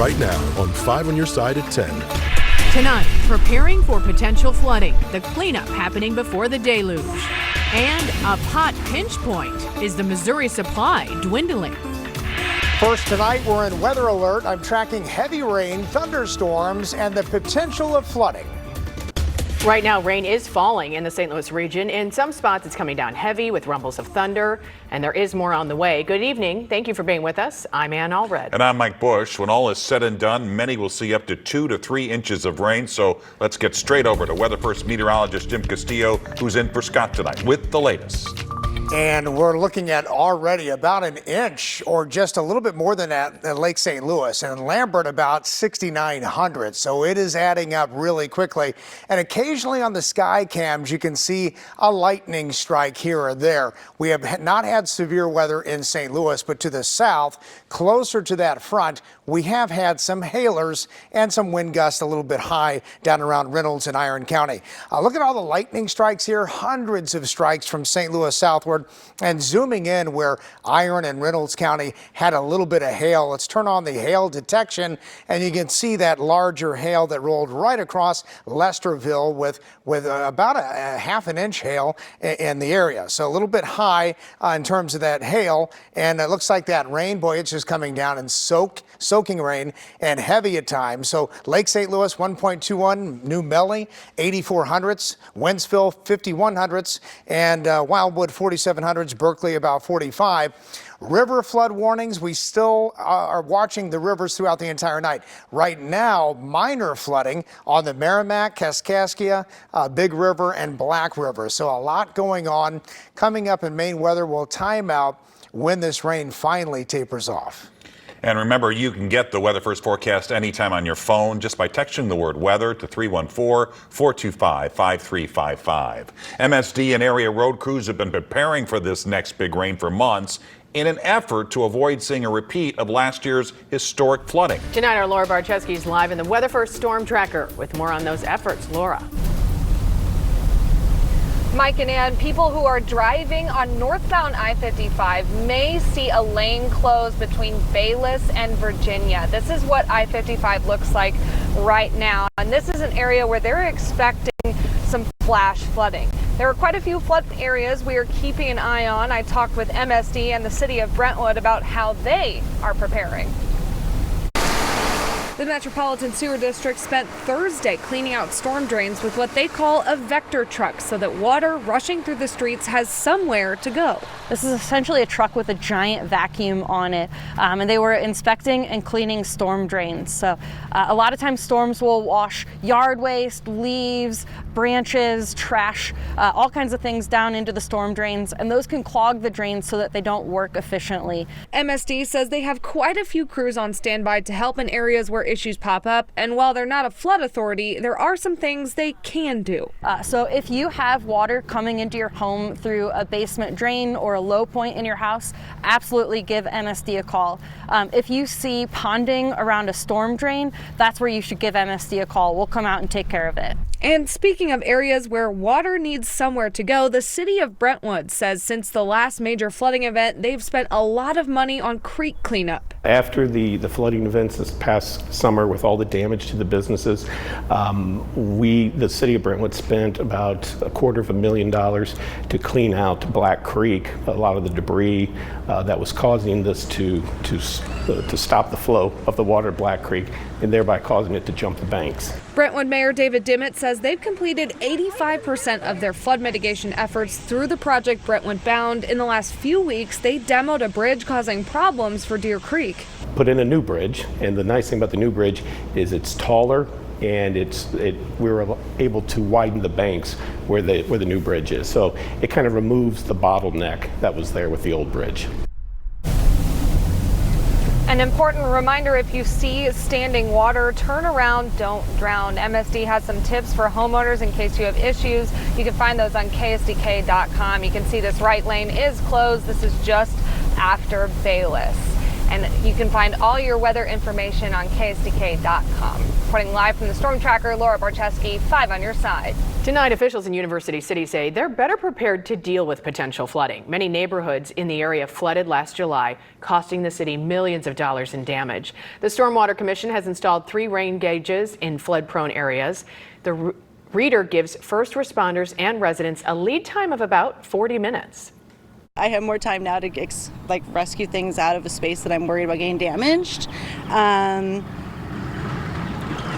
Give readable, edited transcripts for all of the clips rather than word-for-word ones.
right now on 5 on your side at 10. Tonight, preparing for potential flooding, the cleanup happening before the deluge. And a hot pinch point. Is the Missouri supply dwindling? First tonight, we're in weather alert. I'm tracking heavy rain, thunderstorms, and the potential of flooding. Right now, rain is falling in the St. Louis region. In some spots, it's coming down heavy with rumbles of thunder, and there is more on the way. Good evening. Thank you for being with us. I'm Ann Allred. And I'm Mike Bush. When all is said and done, many will see up to 2 to 3 inches of rain. So let's get straight over to Weather First meteorologist Jim Castillo, who's in for Scott tonight with the latest. And we're looking at already about an inch or just a little bit more than that at Lake St. Louis, and in Lambert about 6,900. So it is adding up really quickly. And occasionally on the sky cams, you can see a lightning strike here or there. We have not had severe weather in St. Louis, but to the south, closer to that front, we have had some hailers and some wind gusts a little bit high down around Reynolds and Iron County. Look at all the lightning strikes here, hundreds of strikes from St. Louis southward. And zooming in where Iron and Reynolds County had a little bit of hail. Let's turn on the hail detection, and you can see that larger hail that rolled right across Lesterville with about a half an inch hail in the area. So a little bit high in terms of that hail, and it looks like that rain, boy, it's just coming down and soaking rain and heavy at times. So Lake St. Louis 1.21, New Melly 8400ths, Wentzville 5100ths, and Wildwood 4700s, Berkeley about 45. River flood warnings, we still are watching the rivers throughout the entire night. Right now, minor flooding on the Merrimack, Kaskaskia, Big River, and Black River. So a lot going on. Coming up in Maine weather, we'll time out when this rain finally tapers off. And remember, you can get the Weather First forecast anytime on your phone just by texting the word weather to 314-425-5355. MSD and area road crews have been preparing for this next big rain for months in an effort to avoid seeing a repeat of last year's historic flooding. Tonight, our Laura Barczewski is live in the Weather First Storm Tracker with more on those efforts. Laura. Mike and Ann, people who are driving on northbound I-55 may see a lane closed between Bayless and Virginia. This is what I-55 looks like right now, and this is an area where they're expecting some flash flooding. There are quite a few flood areas we are keeping an eye on. I talked with MSD and the city of Brentwood about how they are preparing. The Metropolitan Sewer District spent Thursday cleaning out storm drains with what they call a vector truck so that water rushing through the streets has somewhere to go. This is essentially a truck with a giant vacuum on it, and they were inspecting and cleaning storm drains. So a lot of times storms will wash yard waste, leaves, branches, trash, all kinds of things down into the storm drains, and those can clog the drains so that they don't work efficiently. MSD says they have quite a few crews on standby to help in areas where issues pop up, and while they're not a flood authority, there are some things they can do. So if you have water coming into your home through a basement drain or a low point in your house, absolutely give MSD a call. If you see ponding around a storm drain, that's where you should give MSD a call. We'll come out and take care of it. And speaking of areas where water needs somewhere to go, the city of Brentwood says since the last major flooding event, they've spent a lot of money on creek cleanup. After the flooding events this past summer with all the damage to the businesses, the city of Brentwood spent about $250,000 to clean out Black Creek, a lot of the debris that was causing this to stop the flow of the water at Black Creek and thereby causing it to jump the banks. Brentwood Mayor David Dimmitt says they've completed 85% of their flood mitigation efforts through the Project Brentwood Bound. In the last few weeks, they demoed a bridge causing problems for Deer Creek. Put in a new bridge, and the nice thing about the new bridge is it's taller and we were able to widen the banks where the new bridge is. So it kind of removes the bottleneck that was there with the old bridge. An important reminder, if you see standing water, turn around, don't drown. MSD has some tips for homeowners in case you have issues. You can find those on KSDK.com. You can see this right lane is closed. This is just after Bayless. And you can find all your weather information on KSDK.com. Reporting live from the Storm Tracker, Laura Barcheski, 5 on your side. Tonight, officials in University City say they're better prepared to deal with potential flooding. Many neighborhoods in the area flooded last July, costing the city millions of dollars in damage. The Stormwater Commission has installed 3 rain gauges in flood-prone areas. The reader gives first responders and residents a lead time of about 40 minutes. I have more time now to rescue things out of a space that I'm worried about getting damaged.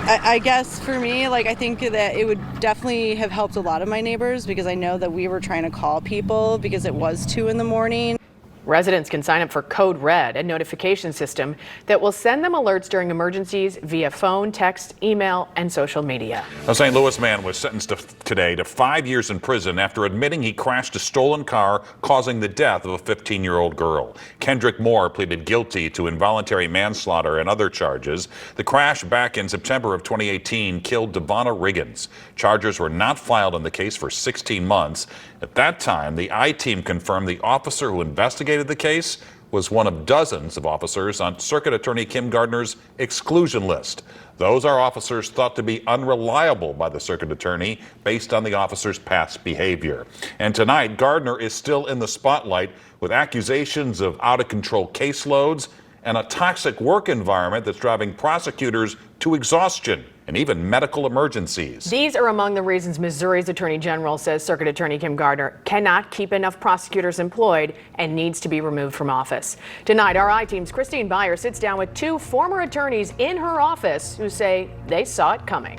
I guess for me, I think that it would definitely have helped a lot of my neighbors, because I know that we were trying to call people because it was 2 in the morning. Residents can sign up for Code Red, a notification system that will send them alerts during emergencies via phone, text, email, and social media. A St. Louis man was sentenced today to 5 years in prison after admitting he crashed a stolen car, causing the death of a 15-year-old girl. Kendrick Moore pleaded guilty to involuntary manslaughter and other charges. The crash back in September of 2018 killed Devonna Riggins. Charges were not filed in the case for 16 months. At that time, the I-Team confirmed the officer who investigated the case was one of dozens of officers on Circuit Attorney Kim Gardner's exclusion list. Those are officers thought to be unreliable by the Circuit Attorney based on the officer's past behavior. And tonight, Gardner is still in the spotlight with accusations of out-of-control caseloads and a toxic work environment that's driving prosecutors to exhaustion and even medical emergencies. These are among the reasons Missouri's Attorney General says Circuit Attorney Kim Gardner cannot keep enough prosecutors employed and needs to be removed from office. Tonight, our I-Team's Christine Byers sits down with 2 former attorneys in her office who say they saw it coming.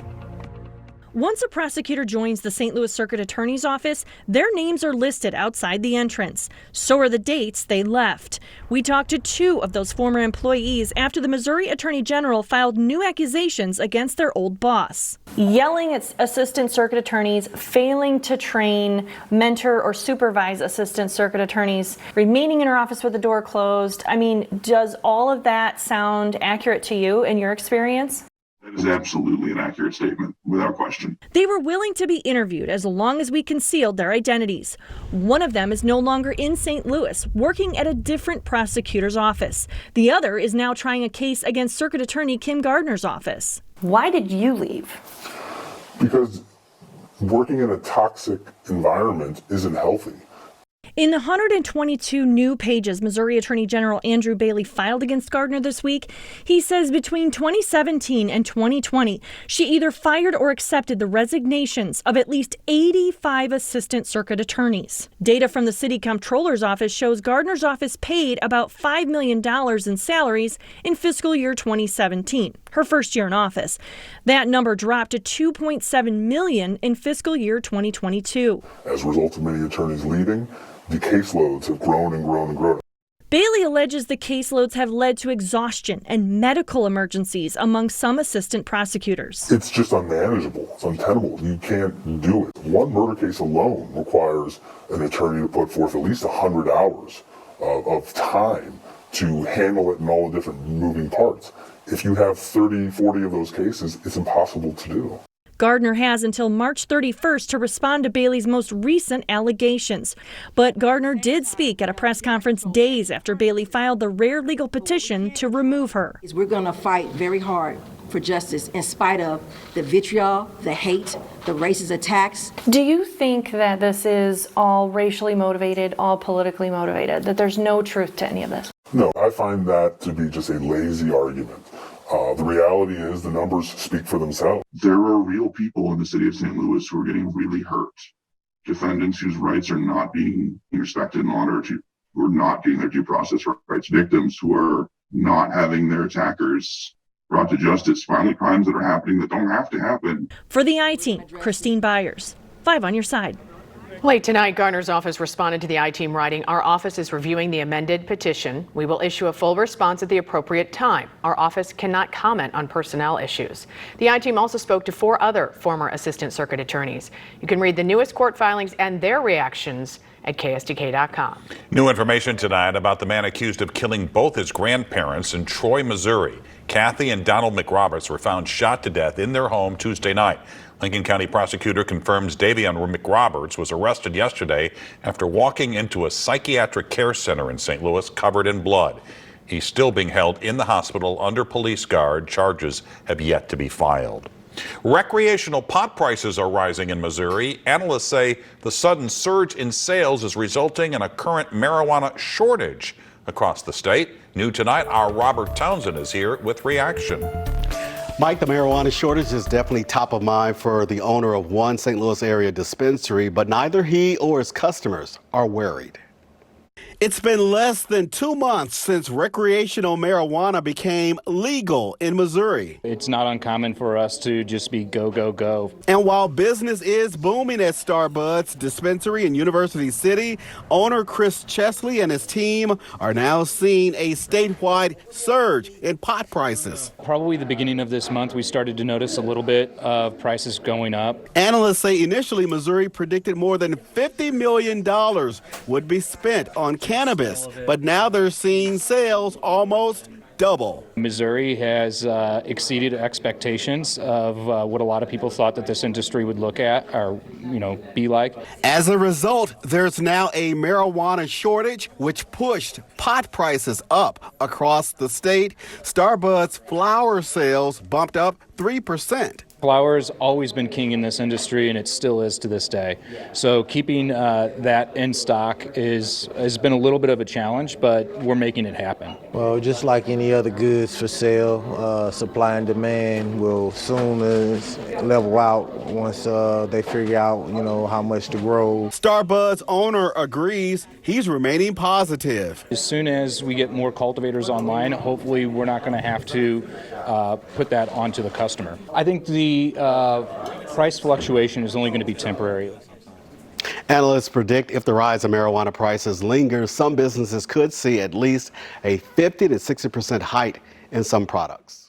Once a prosecutor joins the St. Louis Circuit Attorney's Office, their names are listed outside the entrance. So are the dates they left. We talked to 2 of those former employees after the Missouri Attorney General filed new accusations against their old boss. Yelling at assistant circuit attorneys, failing to train, mentor, or supervise assistant circuit attorneys, remaining in her office with the door closed. I mean, does all of that sound accurate to you in your experience? That is absolutely an accurate statement, without question. They were willing to be interviewed as long as we concealed their identities. One of them is no longer in St. Louis, working at a different prosecutor's office. The other is now trying a case against Circuit Attorney Kim Gardner's office. Why did you leave? Because working in a toxic environment isn't healthy. In the 122 new pages Missouri Attorney General Andrew Bailey filed against Gardner this week, he says between 2017 and 2020, she either fired or accepted the resignations of at least 85 assistant circuit attorneys. Data from the city comptroller's office shows Gardner's office paid about $5 million in salaries in fiscal year 2017, her first year in office. That number dropped to $2.7 million in fiscal year 2022. As a result of many attorneys leaving, the caseloads have grown and grown and grown. Bailey alleges the caseloads have led to exhaustion and medical emergencies among some assistant prosecutors. It's just unmanageable. It's untenable. You can't do it. One murder case alone requires an attorney to put forth at least 100 hours of time to handle it in all the different moving parts. If you have 30, 40 of those cases, it's impossible to do. Gardner has until March 31st to respond to Bailey's most recent allegations. But Gardner did speak at a press conference days after Bailey filed the rare legal petition to remove her. We're going to fight very hard for justice in spite of the vitriol, the hate, the racist attacks. Do you think that this is all racially motivated, all politically motivated, that there's no truth to any of this? No, I find that to be just a lazy argument. The reality is the numbers speak for themselves. There are real people in the city of St. Louis who are getting really hurt. Defendants whose rights are not being respected in order to, who are not getting their due process rights. Victims who are not having their attackers brought to justice. Finally, crimes that are happening that don't have to happen. For the I-Team, Christine Byers, 5 on your side. Late tonight, Gardner's office responded to the I-Team writing, "Our office is reviewing the amended petition. We will issue a full response at the appropriate time. Our office cannot comment on personnel issues." The I-Team also spoke to 4 other former assistant circuit attorneys. You can read the newest court filings and their reactions at KSDK.com. New information tonight about the man accused of killing both his grandparents in Troy, Missouri. Kathy and Donald McRoberts were found shot to death in their home Tuesday night. Lincoln County prosecutor confirms Davion McRoberts was arrested yesterday after walking into a psychiatric care center in St. Louis covered in blood. He's still being held in the hospital under police guard. Charges have yet to be filed. Recreational pot prices are rising in Missouri. Analysts say the sudden surge in sales is resulting in a current marijuana shortage across the state. New tonight, our Robert Townsend is here with reaction. Mike, the marijuana shortage is definitely top of mind for the owner of one St. Louis area dispensary, but neither he or his customers are worried. It's been less than 2 months since recreational marijuana became legal in Missouri. It's not uncommon for us to just be go, go, go. And while business is booming at Star Buds dispensary in University City, owner Chris Chesley and his team are now seeing a statewide surge in pot prices. Probably the beginning of this month, we started to notice a little bit of prices going up. Analysts say initially Missouri predicted more than $50 million would be spent on cannabis, but now they're seeing sales almost double. Missouri has exceeded expectations of what a lot of people thought that this industry would look at or, be like. As a result, there's now a marijuana shortage, which pushed pot prices up across the state. Star Buds flower sales bumped up 3%. Flower's always been king in this industry, and it still is to this day. So keeping that in stock has been a little bit of a challenge, but we're making it happen. Well, just like any other goods for sale, supply and demand will soon as level out once they figure out, how much to grow. Star Buds owner agrees he's remaining positive. As soon as we get more cultivators online, hopefully we're not going to have to put that onto the customer. I think the price fluctuation is only going to be temporary. Analysts predict if the rise in marijuana prices lingers, some businesses could see at least a 50 to 60% hike in some products.